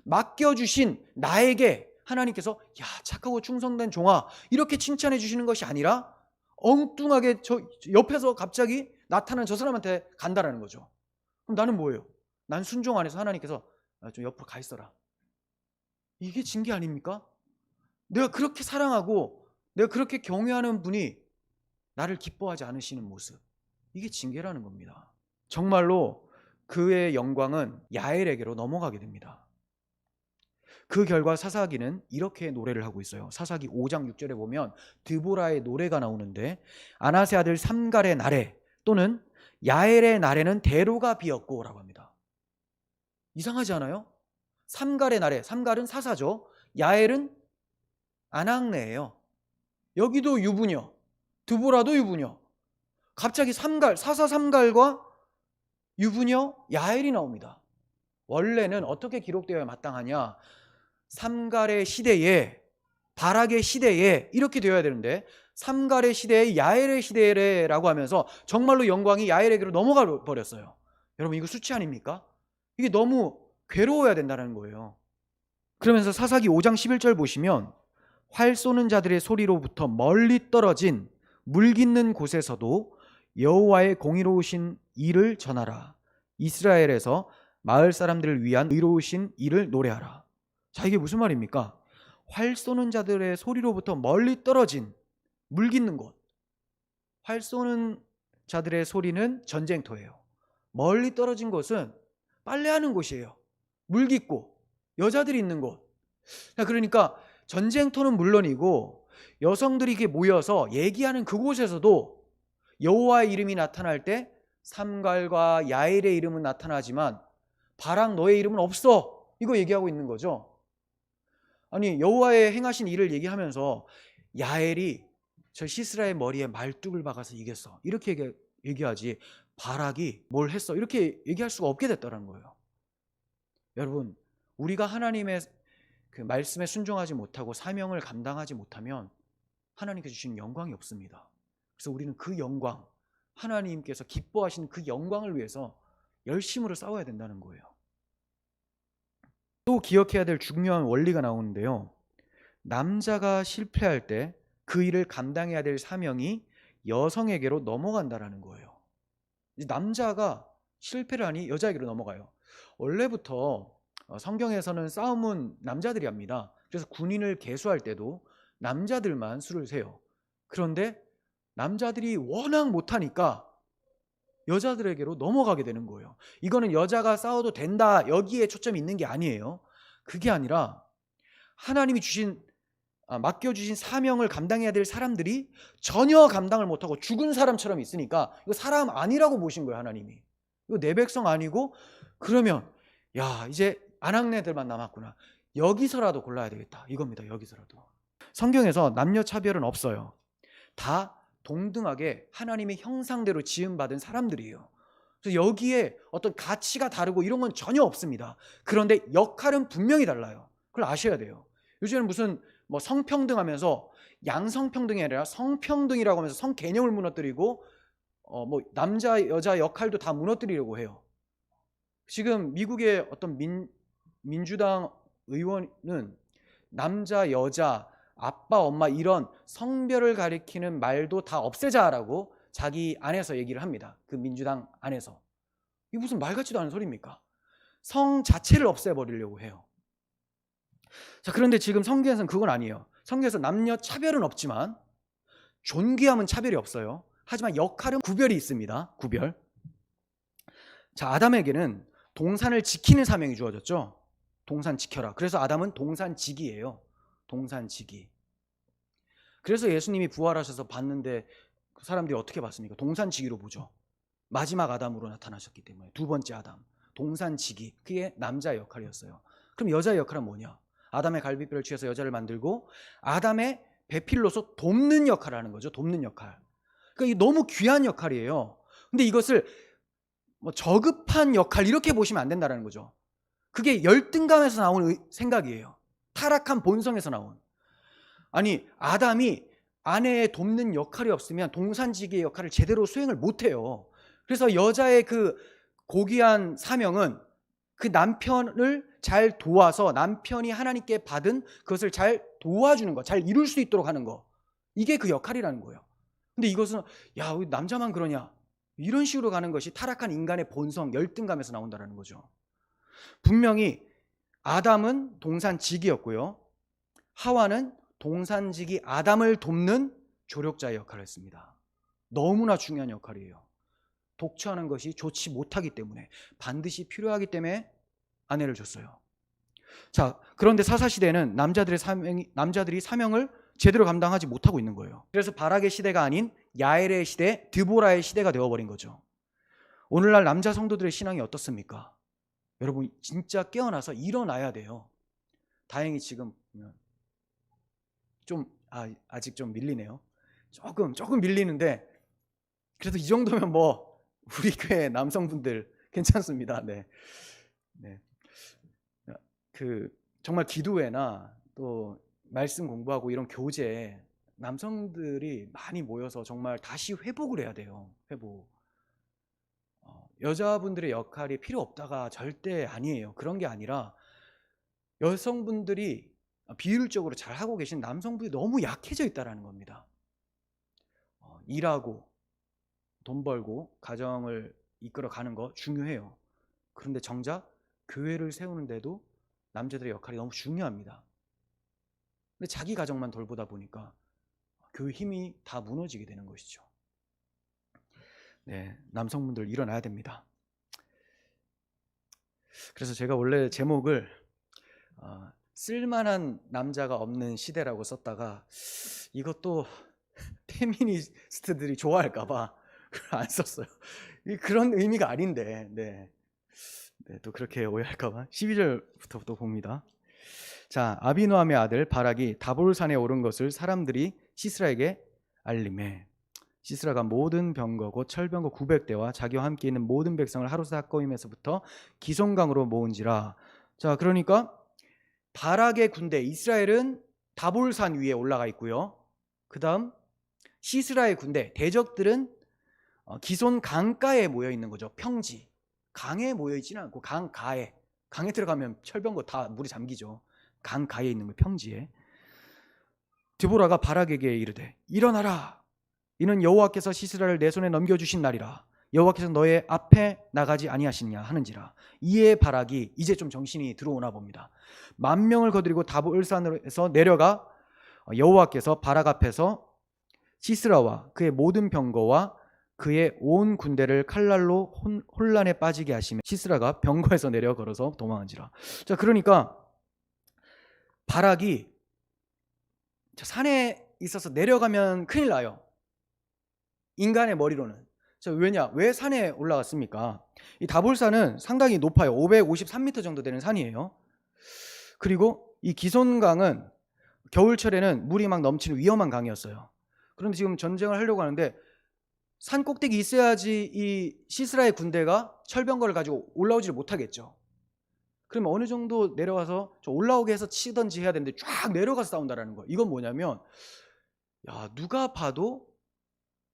맡겨주신 나에게 하나님께서 야, 착하고 충성된 종아, 이렇게 칭찬해 주시는 것이 아니라 엉뚱하게 저 옆에서 갑자기 나타난 저 사람한테 간다라는 거죠. 그럼 나는 뭐예요? 난 순종 안에서 하나님께서 좀 옆으로 가 있어라. 이게 징계 아닙니까? 내가 그렇게 사랑하고 내가 그렇게 경외하는 분이 나를 기뻐하지 않으시는 모습, 이게 징계라는 겁니다. 정말로 그의 영광은 야엘에게로 넘어가게 됩니다. 그 결과 사사기는 이렇게 노래를 하고 있어요. 사사기 5장 6절에 보면 드보라의 노래가 나오는데 아나세 아들 삼갈의 날에 또는 야엘의 날에는 대로가 비었고 라고 합니다. 이상하지 않아요? 삼갈의 날에, 삼갈은 사사죠. 야엘은 아낙네예요. 여기도 유부녀, 드보라도 유부녀. 갑자기 사사 삼갈과 유부녀 야엘이 나옵니다. 원래는 어떻게 기록되어야 마땅하냐? 삼갈의 시대에, 바락의 시대에 이렇게 되어야 되는데 삼갈의 시대에 야엘의 시대라고 하면서 정말로 영광이 야엘에게로 넘어가 버렸어요. 여러분, 이거 수치 아닙니까? 이게 너무 괴로워야 된다는 거예요. 그러면서 사사기 5장 11절 보시면 활 쏘는 자들의 소리로부터 멀리 떨어진 물 깃는 곳에서도 여호와의 공의로우신 일을 전하라. 이스라엘에서 마을 사람들을 위한 의로우신 일을 노래하라. 자, 이게 무슨 말입니까? 활 쏘는 자들의 소리로부터 멀리 떨어진 물 깃는 곳. 활 쏘는 자들의 소리는 전쟁터예요. 멀리 떨어진 곳은 빨래하는 곳이에요. 물 깃고 여자들이 있는 곳. 그러니까 전쟁터는 물론이고 여성들이 이렇게 모여서 얘기하는 그곳에서도 여호와의 이름이 나타날 때 삼갈과 야엘의 이름은 나타나지만 바락 너의 이름은 없어. 이거 얘기하고 있는 거죠. 아니, 여호와의 행하신 일을 얘기하면서 야엘이 저 시스라의 머리에 말뚝을 박아서 이겼어, 이렇게 얘기하지 바락이 뭘 했어 이렇게 얘기할 수가 없게 됐다는 거예요. 여러분, 우리가 하나님의 그 말씀에 순종하지 못하고 사명을 감당하지 못하면 하나님께 주시는 영광이 없습니다. 그래서 우리는 그 영광, 하나님께서 기뻐하시는 그 영광을 위해서 열심으로 싸워야 된다는 거예요. 또 기억해야 될 중요한 원리가 나오는데요. 남자가 실패할 때 그 일을 감당해야 될 사명이 여성에게로 넘어간다라는 거예요. 남자가 실패를 하니 여자에게로 넘어가요. 원래부터 성경에서는 싸움은 남자들이 합니다. 그래서 군인을 계수할 때도 남자들만 수를 세요. 그런데 남자들이 워낙 못하니까 여자들에게로 넘어가게 되는 거예요. 이거는 여자가 싸워도 된다, 여기에 초점이 있는 게 아니에요. 그게 아니라 하나님이 맡겨주신 사명을 감당해야 될 사람들이 전혀 감당을 못하고 죽은 사람처럼 있으니까 이거 사람 아니라고 보신 거예요. 하나님이 이거 내 백성 아니고, 그러면 야, 이제 아낙네들만 남았구나, 여기서라도 골라야 되겠다 이겁니다. 여기서라도. 성경에서 남녀 차별은 없어요. 다 동등하게 하나님의 형상대로 지음받은 사람들이에요. 그래서 여기에 어떤 가치가 다르고 이런 건 전혀 없습니다. 그런데 역할은 분명히 달라요. 그걸 아셔야 돼요. 요즘에는 무슨 뭐 성평등하면서 양성평등이 아니라 성평등이라고 하면서 성 개념을 무너뜨리고 뭐 남자 여자 역할도 다 무너뜨리려고 해요. 지금 미국의 어떤 민주당 의원은 남자 여자 아빠 엄마 이런 성별을 가리키는 말도 다 없애자라고 자기 안에서 얘기를 합니다. 그 민주당 안에서. 이게 무슨 말 같지도 않은 소리입니까? 성 자체를 없애버리려고 해요. 자, 그런데 지금 성경에서는 그건 아니에요. 성경에서 남녀 차별은 없지만 존귀함은 차별이 없어요. 하지만 역할은 구별이 있습니다. 구별. 자, 아담에게는 동산을 지키는 사명이 주어졌죠. 동산 지켜라. 그래서 아담은 동산지기예요. 동산지기. 그래서 예수님이 부활하셔서 봤는데 그 사람들이 어떻게 봤습니까? 동산지기로 보죠. 마지막 아담으로 나타나셨기 때문에. 두 번째 아담, 동산지기. 그게 남자의 역할이었어요. 그럼 여자의 역할은 뭐냐? 아담의 갈비뼈를 취해서 여자를 만들고 아담의 배필로서 돕는 역할을 하는 거죠. 돕는 역할. 그러니까 이게 너무 귀한 역할이에요. 근데 이것을 뭐 저급한 역할 이렇게 보시면 안 된다는 거죠. 그게 열등감에서 나온 생각이에요. 타락한 본성에서 나온. 아니, 아담이 아내의 돕는 역할이 없으면 동산지기의 역할을 제대로 수행을 못해요. 그래서 여자의 그 고귀한 사명은 그 남편을 잘 도와서 남편이 하나님께 받은 그것을 잘 도와주는 거, 잘 이룰 수 있도록 하는 거, 이게 그 역할이라는 거예요. 근데 이것은 야, 왜 남자만 그러냐, 이런 식으로 가는 것이 타락한 인간의 본성, 열등감에서 나온다는 거죠. 분명히 아담은 동산지기였고요, 하와는 동산지기 아담을 돕는 조력자의 역할을 했습니다. 너무나 중요한 역할이에요. 독처하는 것이 좋지 못하기 때문에, 반드시 필요하기 때문에 아내를 줬어요. 자, 그런데 사사시대는 남자들이 사명을 제대로 감당하지 못하고 있는 거예요. 그래서 바락의 시대가 아닌 야엘의 시대, 드보라의 시대가 되어버린 거죠. 오늘날 남자 성도들의 신앙이 어떻습니까? 여러분, 진짜 깨어나서 일어나야 돼요. 다행히 지금 좀 아직 좀 밀리네요. 조금 밀리는데 그래도 이 정도면 뭐 우리 교회 남성분들 괜찮습니다. 네. 그 정말 기도회나 또 말씀 공부하고 이런 교제에 남성들이 많이 모여서 정말 다시 회복을 해야 돼요. 회복. 여자분들의 역할이 필요 없다가 절대 아니에요. 그런 게 아니라 여성분들이 비율적으로 잘하고 계신 남성분이 너무 약해져 있다는 겁니다. 일하고 돈 벌고 가정을 이끌어가는 거 중요해요. 그런데 정작 교회를 세우는데도 남자들의 역할이 너무 중요합니다. 근데 자기 가정만 돌보다 보니까 교회 힘이 다 무너지게 되는 것이죠. 네, 남성분들 일어나야 됩니다. 그래서 제가 원래 제목을 쓸만한 남자가 없는 시대라고 썼다가 이것도 페미니스트들이 좋아할까 봐 안 썼어요. 그런 의미가 아닌데. 네. 네, 또 그렇게 오해할까봐 12절부터 또 봅니다. 자, 아비노함의 아들 바락이 다볼산에 오른 것을 사람들이 시스라에게 알림해. 시스라가 모든 병거 곧 철병거 900대와 자기와 함께 있는 모든 백성을 하루세 학고임에서부터 기송강으로 모은지라. 자, 그러니까 바락의 군대 이스라엘은 다볼산 위에 올라가 있고요. 그 다음 시스라의 군대 대적들은 기손 강가에 모여 있는 거죠. 평지 강에 모여 있지는 않고 강가에, 강에 들어가면 철병거 다 물이 잠기죠. 강가에 있는 거 평지에. 드보라가 바락에게 이르되 일어나라, 이는 여호와께서 시스라를 내 손에 넘겨주신 날이라. 여호와께서 너의 앞에 나가지 아니하시냐 하는지라. 이에 바락이 이제 좀 정신이 들어오나 봅니다. 10,000명을 거느리고 다볼산에서 내려가 여호와께서 바락 앞에서 시스라와 그의 모든 병거와 그의 온 군대를 칼날로 혼란에 빠지게 하시며 시스라가 병거에서 내려 걸어서 도망한지라. 자, 그러니까 바락이 산에 있어서 내려가면 큰일 나요. 인간의 머리로는. 자, 왜냐? 왜 산에 올라갔습니까? 이 다볼산은 상당히 높아요. 553m 정도 되는 산이에요. 그리고 이 기손강은 겨울철에는 물이 막 넘치는 위험한 강이었어요. 그런데 지금 전쟁을 하려고 하는데 산 꼭대기 있어야지 이 시스라의 군대가 철병거를 가지고 올라오지를 못하겠죠. 그러면 어느 정도 내려와서 좀 올라오게 해서 치든지 해야 되는데 쫙 내려가서 싸운다라는 거예요. 이건 뭐냐면, 야, 누가 봐도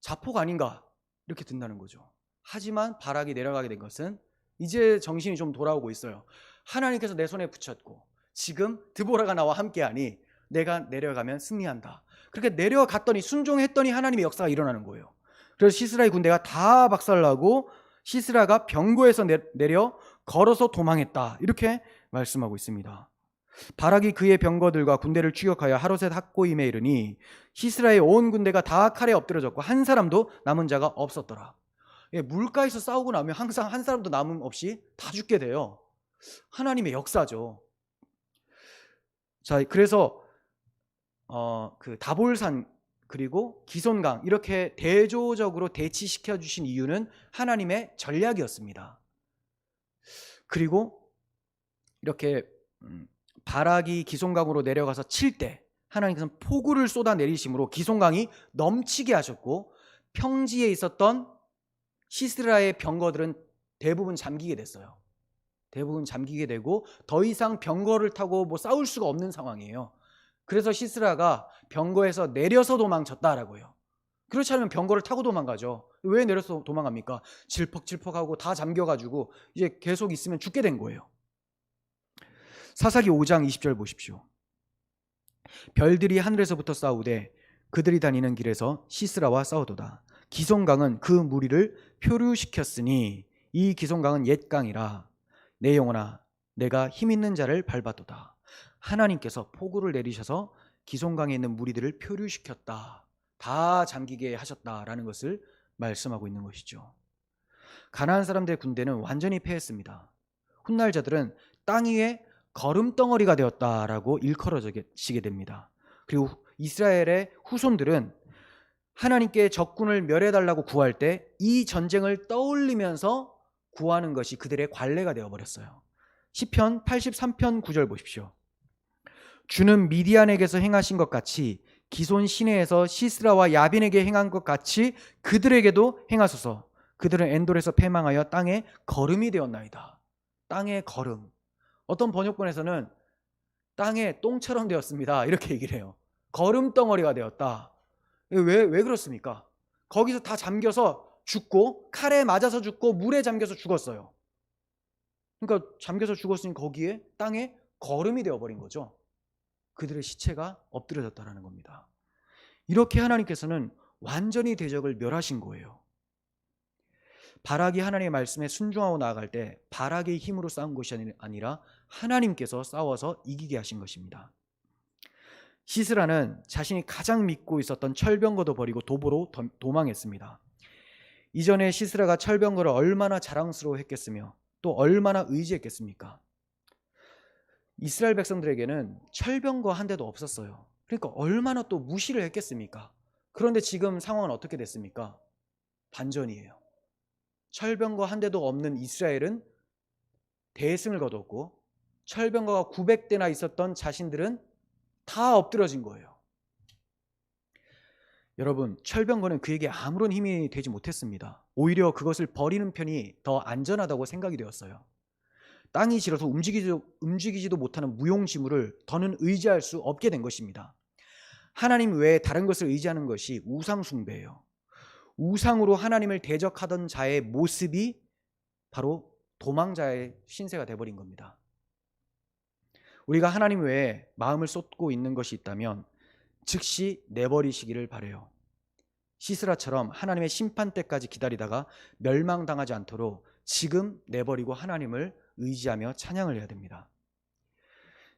자포가 아닌가 이렇게 든다는 거죠. 하지만 바락이 내려가게 된 것은 이제 정신이 좀 돌아오고 있어요. 하나님께서 내 손에 붙였고 지금 드보라가 나와 함께하니 내가 내려가면 승리한다. 그렇게 내려갔더니 순종했더니 하나님의 역사가 일어나는 거예요. 그래서 시스라의 군대가 다 박살나고 시스라가 병거에서 내려 걸어서 도망했다, 이렇게 말씀하고 있습니다. 바락이 그의 병거들과 군대를 추격하여 하로셋 학고임에 이르니 시스라의 온 군대가 다 칼에 엎드러졌고 한 사람도 남은 자가 없었더라. 물가에서 싸우고 나면 항상 한 사람도 남음 없이 다 죽게 돼요. 하나님의 역사죠. 자, 그래서 그 다볼산 그리고 기손강 이렇게 대조적으로 대치시켜 주신 이유는 하나님의 전략이었습니다. 그리고 이렇게 바락이 기손강으로 내려가서 칠 때 하나님께서는 폭우를 쏟아내리심으로 기손강이 넘치게 하셨고 평지에 있었던 시스라의 병거들은 대부분 잠기게 됐어요. 대부분 잠기게 되고 더 이상 병거를 타고 뭐 싸울 수가 없는 상황이에요. 그래서 시스라가 병거에서 내려서 도망쳤다라고요. 그렇지 않으면 병거를 타고 도망가죠. 왜 내려서 도망갑니까? 질퍽질퍽하고 다 잠겨가지고 이제 계속 있으면 죽게 된 거예요. 사사기 5장 20절 보십시오. 별들이 하늘에서부터 싸우되 그들이 다니는 길에서 시스라와 싸우도다. 기손강은 그 무리를 표류시켰으니 이 기손강은 옛 강이라. 내 영혼아, 내가 힘있는 자를 밟았도다. 하나님께서 폭우를 내리셔서 기손강에 있는 무리들을 표류시켰다, 다 잠기게 하셨다라는 것을 말씀하고 있는 것이죠. 가나안 사람들의 군대는 완전히 패했습니다. 훗날 자들은 땅 위에 거름덩어리가 되었다라고 일컬어지게 됩니다. 그리고 이스라엘의 후손들은 하나님께 적군을 멸해달라고 구할 때 이 전쟁을 떠올리면서 구하는 것이 그들의 관례가 되어버렸어요. 시편 83편 9절 보십시오. 주는 미디안에게서 행하신 것 같이 기손 시내에서 시스라와 야빈에게 행한 것 같이 그들에게도 행하소서. 그들은 엔돌에서 패망하여 땅에 거름이 되었나이다. 땅의 거름. 어떤 번역본에서는 땅에 똥처럼 되었습니다, 이렇게 얘기를 해요. 거름덩어리가 되었다. 왜 그렇습니까? 거기서 다 잠겨서 죽고 칼에 맞아서 죽고 물에 잠겨서 죽었어요. 그러니까 잠겨서 죽었으니 거기에 땅에 거름이 되어버린 거죠. 그들의 시체가 엎드려졌다는 겁니다. 이렇게 하나님께서는 완전히 대적을 멸하신 거예요. 바락이 하나님의 말씀에 순종하고 나아갈 때 바락의 힘으로 싸운 것이 아니라 하나님께서 싸워서 이기게 하신 것입니다. 시스라는 자신이 가장 믿고 있었던 철병거도 버리고 도보로 도망했습니다. 이전에 시스라가 철병거를 얼마나 자랑스러워했겠으며 또 얼마나 의지했겠습니까? 이스라엘 백성들에게는 철병거 한 대도 없었어요. 그러니까 얼마나 또 무시를 했겠습니까? 그런데 지금 상황은 어떻게 됐습니까? 반전이에요. 철병거 한 대도 없는 이스라엘은 대승을 거뒀고 철병거가 900대나 있었던 자신들은 다 엎드러진 거예요. 여러분, 철병거는 그에게 아무런 힘이 되지 못했습니다. 오히려 그것을 버리는 편이 더 안전하다고 생각이 되었어요. 땅이 싫어서 움직이지도 못하는 무용지물을 더는 의지할 수 없게 된 것입니다. 하나님 외에 다른 것을 의지하는 것이 우상 숭배예요. 우상으로 하나님을 대적하던 자의 모습이 바로 도망자의 신세가 되어버린 겁니다. 우리가 하나님 외에 마음을 쏟고 있는 것이 있다면 즉시 내버리시기를 바라요. 시스라처럼 하나님의 심판 때까지 기다리다가 멸망당하지 않도록 지금 내버리고 하나님을 의지하며 찬양을 해야 됩니다.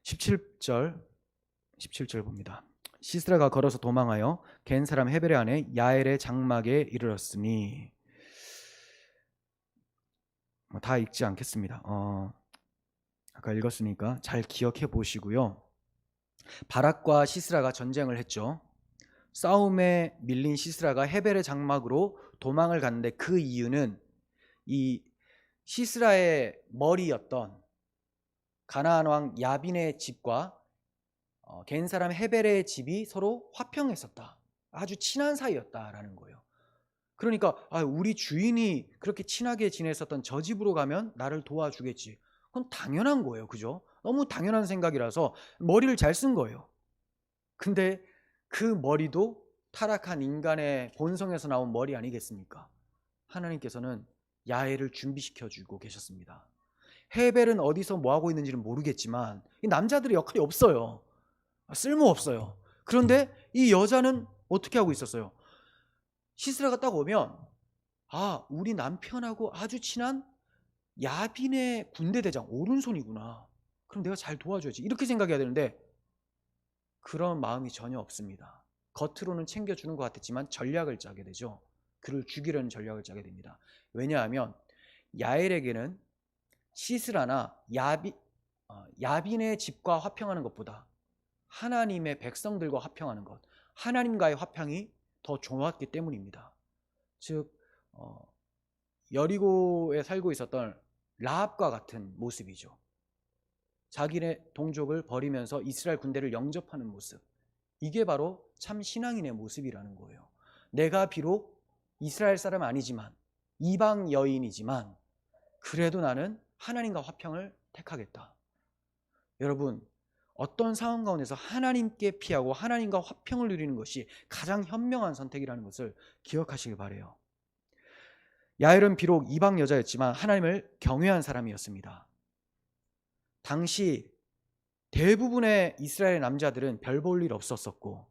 17절 봅니다. 시스라가 걸어서 도망하여 겐 사람 헤벨의 아내 야엘의 장막에 이르렀으니, 다 읽지 않겠습니다. 아까 읽었으니까 잘 기억해 보시고요. 바락과 시스라가 전쟁을 했죠. 싸움에 밀린 시스라가 헤벨의 장막으로 도망을 갔는데 그 이유는 이 시스라의 머리였던 가나안 왕 야빈의 집과 겐 사람 헤벨의 집이 서로 화평했었다. 아주 친한 사이였다라는 거예요. 그러니까 우리 주인이 그렇게 친하게 지냈었던 저 집으로 가면 나를 도와주겠지. 그건 당연한 거예요. 그죠? 너무 당연한 생각이라서 머리를 잘 쓴 거예요. 근데 그 머리도 타락한 인간의 본성에서 나온 머리 아니겠습니까? 하나님께서는 야엘을 준비시켜주고 계셨습니다. 헤벨은 어디서 뭐하고 있는지는 모르겠지만 이 남자들의 역할이 없어요. 쓸모없어요. 그런데 이 여자는 어떻게 하고 있었어요? 시스라가 딱 오면 우리 남편하고 아주 친한 야빈의 군대 대장 오른손이구나. 그럼 내가 잘 도와줘야지. 이렇게 생각해야 되는데 그런 마음이 전혀 없습니다. 겉으로는 챙겨주는 것 같았지만 전략을 짜게 되죠. 그를 죽이려는 전략을 짜게 됩니다. 왜냐하면 야엘에게는 시스라나 야빈의 집과 화평하는 것보다 하나님의 백성들과 화평하는 것, 하나님과의 화평이 더 좋았기 때문입니다. 즉 여리고에 살고 있었던 라합과 같은 모습이죠. 자기네 동족을 버리면서 이스라엘 군대를 영접하는 모습, 이게 바로 참 신앙인의 모습이라는 거예요. 내가 비록 이스라엘 사람 아니지만 이방 여인이지만 그래도 나는 하나님과 화평을 택하겠다. 여러분, 어떤 상황 가운데서 하나님께 피하고 하나님과 화평을 누리는 것이 가장 현명한 선택이라는 것을 기억하시길 바라요. 야엘은 비록 이방 여자였지만 하나님을 경외한 사람이었습니다. 당시 대부분의 이스라엘 남자들은 별 볼 일 없었었고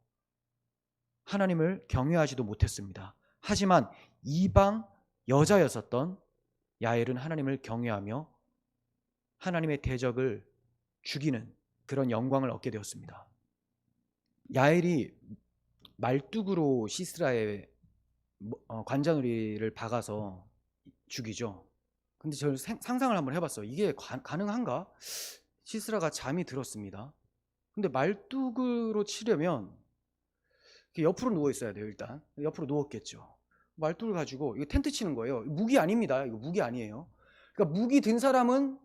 하나님을 경외하지도 못했습니다. 하지만 이방 여자였었던 야엘은 하나님을 경외하며 하나님의 대적을 죽이는 그런 영광을 얻게 되었습니다. 야엘이 말뚝으로 시스라의 관자놀이를 박아서 죽이죠. 근데 저는 상상을 한번 해봤어요. 이게 가능한가? 시스라가 잠이 들었습니다. 근데 말뚝으로 치려면 옆으로 누워 있어야 돼요. 일단 옆으로 누웠겠죠. 말뚝을 가지고 이거 텐트 치는 거예요. 무기 아닙니다. 이거 무기 아니에요. 그러니까 무기 든 사람은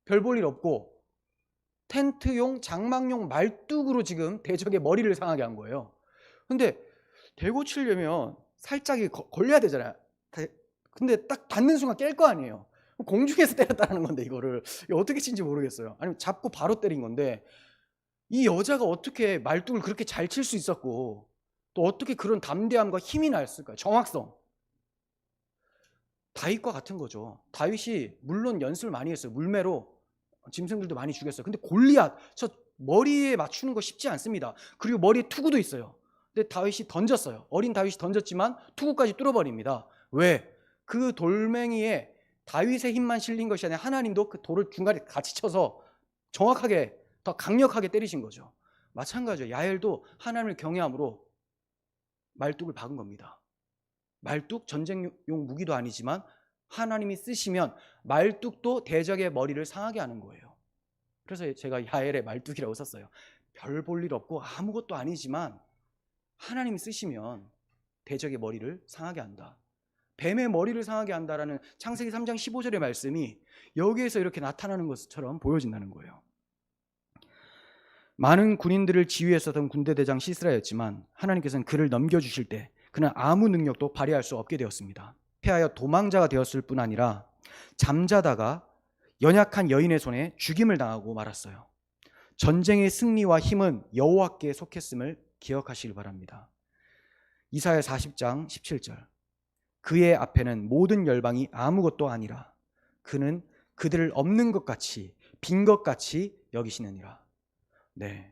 별 볼 일 없고 텐트용 장막용 말뚝으로 지금 대적의 머리를 상하게 한 거예요. 근데 대고 치려면 살짝 걸려야 되잖아요. 근데 딱 닿는 순간 깰 거 아니에요. 공중에서 때렸다는 건데 이거를 어떻게 친지 모르겠어요. 아니면 잡고 바로 때린 건데 이 여자가 어떻게 말뚝을 그렇게 잘 칠 수 있었고 또 어떻게 그런 담대함과 힘이 났을까요? 정확성. 다윗과 같은 거죠. 다윗이 물론 연습을 많이 했어요. 물매로 짐승들도 많이 죽였어요. 근데 골리앗, 저 머리에 맞추는 거 쉽지 않습니다. 그리고 머리에 투구도 있어요. 근데 다윗이 던졌어요. 어린 다윗이 던졌지만 투구까지 뚫어버립니다. 왜? 그 돌멩이에 다윗의 힘만 실린 것이 아니라 하나님도 그 돌을 중간에 같이 쳐서 정확하게 더 강력하게 때리신 거죠. 마찬가지죠. 야엘도 하나님을 경외함으로 말뚝을 박은 겁니다. 말뚝 전쟁용 무기도 아니지만 하나님이 쓰시면 말뚝도 대적의 머리를 상하게 하는 거예요. 그래서 제가 야엘의 말뚝이라고 썼어요. 별 볼 일 없고 아무것도 아니지만 하나님이 쓰시면 대적의 머리를 상하게 한다. 뱀의 머리를 상하게 한다라는 창세기 3장 15절의 말씀이 여기에서 이렇게 나타나는 것처럼 보여진다는 거예요. 많은 군인들을 지휘했었던 군대대장 시스라였지만 하나님께서는 그를 넘겨주실 때 그는 아무 능력도 발휘할 수 없게 되었습니다. 패하여 도망자가 되었을 뿐 아니라 잠자다가 연약한 여인의 손에 죽임을 당하고 말았어요. 전쟁의 승리와 힘은 여호와께 속했음을 기억하시길 바랍니다. 이사야 40장 17절. 그의 앞에는 모든 열방이 아무것도 아니라 그는 그들을 없는 것 같이 빈 것 같이 여기시느니라. 네,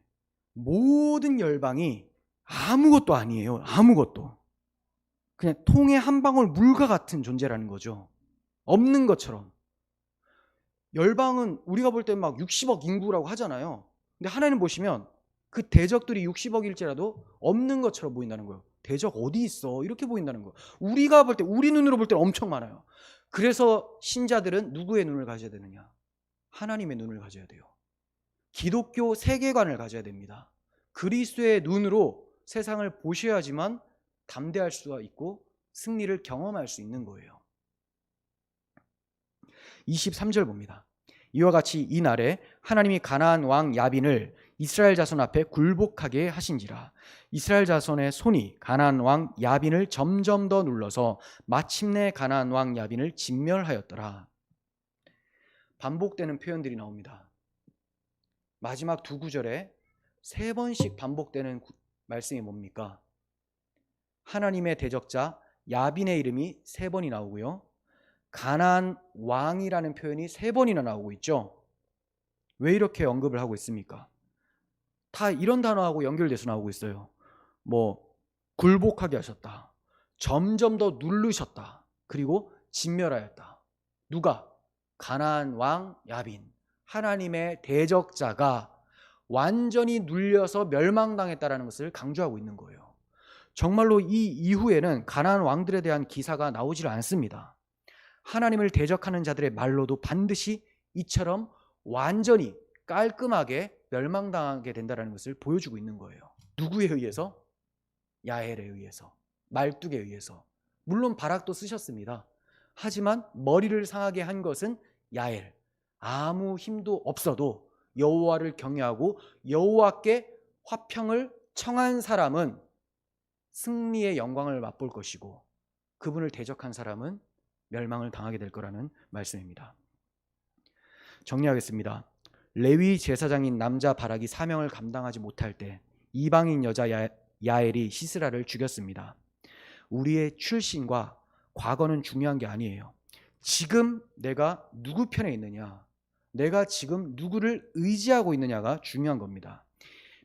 모든 열방이 아무것도 아니에요. 아무것도. 그냥 통에 한 방울 물과 같은 존재라는 거죠. 없는 것처럼. 열방은 우리가 볼 때 막 60억 인구라고 하잖아요. 근데 하나님 보시면 그 대적들이 60억일지라도 없는 것처럼 보인다는 거예요. 대적 어디 있어? 이렇게 보인다는 거예요. 우리가 볼 때, 우리 눈으로 볼 때는 엄청 많아요. 그래서 신자들은 누구의 눈을 가져야 되느냐? 하나님의 눈을 가져야 돼요. 기독교 세계관을 가져야 됩니다. 그리스도의 눈으로 세상을 보셔야지만 담대할 수가 있고 승리를 경험할 수 있는 거예요. 23절 봅니다. 이와 같이 이 날에 하나님이 가나안 왕 야빈을 이스라엘 자손 앞에 굴복하게 하신지라. 이스라엘 자손의 손이 가나안 왕 야빈을 점점 더 눌러서 마침내 가나안 왕 야빈을 진멸하였더라. 반복되는 표현들이 나옵니다. 마지막 두 구절에 3번씩 반복되는 말씀이 뭡니까? 하나님의 대적자 야빈의 이름이 3번이 나오고요. 가나안 왕이라는 표현이 3번이나 나오고 있죠. 왜 이렇게 언급을 하고 있습니까? 다 이런 단어하고 연결돼서 나오고 있어요. 뭐 굴복하게 하셨다, 점점 더 누르셨다, 그리고 진멸하였다. 누가? 가나안 왕 야빈, 하나님의 대적자가 완전히 눌려서 멸망당했다라는 것을 강조하고 있는 거예요. 정말로 이 이후에는 가나안 왕들에 대한 기사가 나오질 않습니다. 하나님을 대적하는 자들의 말로도 반드시 이처럼 완전히 깔끔하게 멸망당하게 된다는 것을 보여주고 있는 거예요. 누구에 의해서? 야엘에 의해서, 말뚝에 의해서. 물론 바락도 쓰셨습니다. 하지만 머리를 상하게 한 것은 야엘. 아무 힘도 없어도 여호와를 경외하고 여호와께 화평을 청한 사람은 승리의 영광을 맛볼 것이고 그분을 대적한 사람은 멸망을 당하게 될 거라는 말씀입니다. 정리하겠습니다. 레위 제사장인 남자 바락이 사명을 감당하지 못할 때 이방인 여자 야엘이 시스라를 죽였습니다. 우리의 출신과 과거는 중요한 게 아니에요. 지금 내가 누구 편에 있느냐, 내가 지금 누구를 의지하고 있느냐가 중요한 겁니다.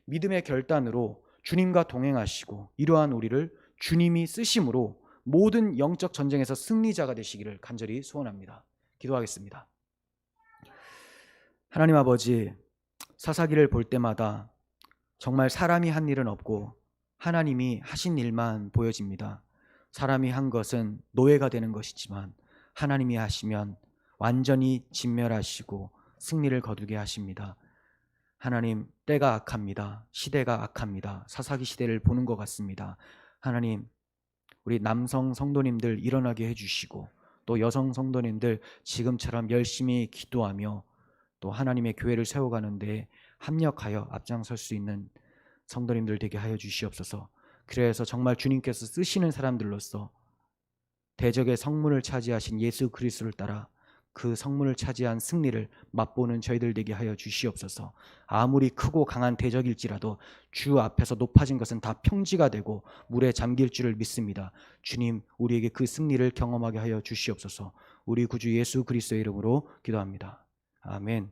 믿음의 결단으로 주님과 동행하시고 이러한 우리를 주님이 쓰심으로 모든 영적 전쟁에서 승리자가 되시기를 간절히 소원합니다. 기도하겠습니다. 하나님 아버지, 사사기를 볼 때마다 정말 사람이 한 일은 없고 하나님이 하신 일만 보여집니다. 사람이 한 것은 노예가 되는 것이지만 하나님이 하시면 완전히 진멸하시고 승리를 거두게 하십니다. 하나님, 때가 악합니다. 시대가 악합니다. 사사기 시대를 보는 것 같습니다. 하나님, 우리 남성 성도님들 일어나게 해주시고 또 여성 성도님들 지금처럼 열심히 기도하며 또 하나님의 교회를 세워가는데 합력하여 앞장설 수 있는 성도님들 되게 하여 주시옵소서. 그래서 정말 주님께서 쓰시는 사람들로서 대적의 성문을 차지하신 예수 그리스도를 따라 그 성문을 차지한 승리를 맛보는 저희들 되게 하여 주시옵소서. 아무리 크고 강한 대적일지라도 주 앞에서 높아진 것은 다 평지가 되고 물에 잠길 줄을 믿습니다. 주님, 우리에게 그 승리를 경험하게 하여 주시옵소서. 우리 구주 예수 그리스도의 이름으로 기도합니다. 아멘.